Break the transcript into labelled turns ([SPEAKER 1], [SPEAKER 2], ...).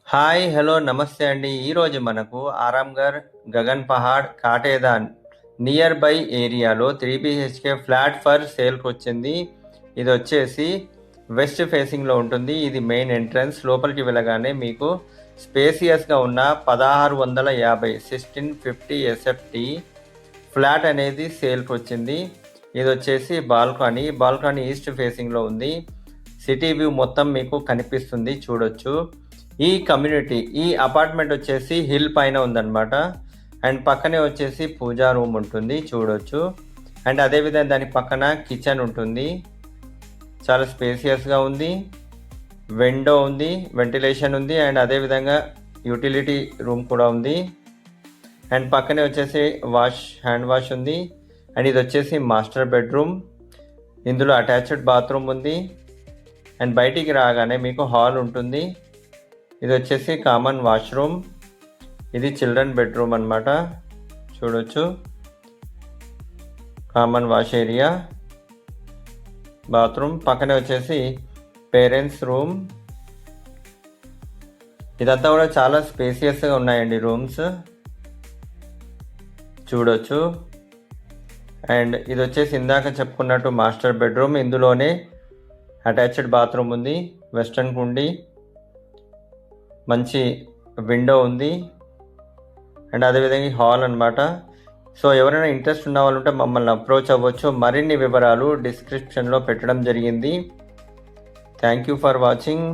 [SPEAKER 1] Hi hello నమస్తే అండి. ఈరోజు మనకు ఆరాంఘర్, గగన్ పహాడ్, కాటేదాన్ నియర్ బై ఏరియాలో 3 BHK ఫ్లాట్ ఫర్ సేల్కి వచ్చింది. ఇది వచ్చేసి వెస్ట్ ఫేసింగ్లో ఉంటుంది. ఇది మెయిన్ ఎంట్రన్స్. లోపలికి వెళ్ళగానే మీకు స్పేసియస్గా ఉన్న 1650 1650 SFT ఫ్లాట్ అనేది సేల్కి వచ్చింది. ఇది వచ్చేసి బాల్కనీ ఈస్ట్ ఫేసింగ్లో ఉంది. సిటీ వ్యూ మొత్తం మీకు కనిపిస్తుంది, చూడొచ్చు. ఈ కమ్యూనిటీ ఈ అపార్ట్మెంట్ వచ్చేసి హిల్ పైన ఉందన్నమాట. అండ్ పక్కనే వచ్చేసి పూజా రూమ్ ఉంటుంది, చూడొచ్చు. అండ్ అదేవిధంగా దాని పక్కన కిచెన్ ఉంటుంది, చాలా స్పేసియస్గా ఉంది. విండో ఉంది, వెంటిలేషన్ ఉంది. అండ్ అదేవిధంగా యూటిలిటీ రూమ్ కూడా ఉంది. అండ్ పక్కనే వచ్చేసి హ్యాండ్ వాష్ ఉంది. అండ్ ఇది వచ్చేసి మాస్టర్ బెడ్రూమ్. ఇందులో అటాచ్డ్ బాత్రూమ్ ఉంది. అండ్ బయటికి రాగానే మీకు హాల్ ఉంటుంది. ఇది వచ్చేసి కామన్ వాష్రూమ్. ఇది చిల్డ్రన్ బెడ్రూమ్ అన్నమాట, చూడొచ్చు. Common wash area, bathroom. పక్కనే వచ్చేసి పేరెంట్స్ రూమ్. ఇదంతా కూడా చాలా స్పేసియస్గా ఉన్నాయండి రూమ్స్, చూడొచ్చు. అండ్ ఇది వచ్చేసి ఇందాక చెప్పుకున్నట్టు మాస్టర్ బెడ్రూమ్. ఇందులోనే అటాచ్డ్ బాత్రూమ్ ఉంది, వెస్ట్రన్ కుండి, మంచి విండో ఉంది. అండ్ అదేవిధంగా హాల్ అనమాట. సో ఎవరైనా ఇంట్రెస్ట్ ఉన్న వాళ్ళు ఉంటే మమ్మల్ని అప్రోచ్ అవ్వచ్చు. మరిన్ని వివరాలు డిస్క్రిప్షన్లో పెట్టడం జరిగింది. Thank you for watching.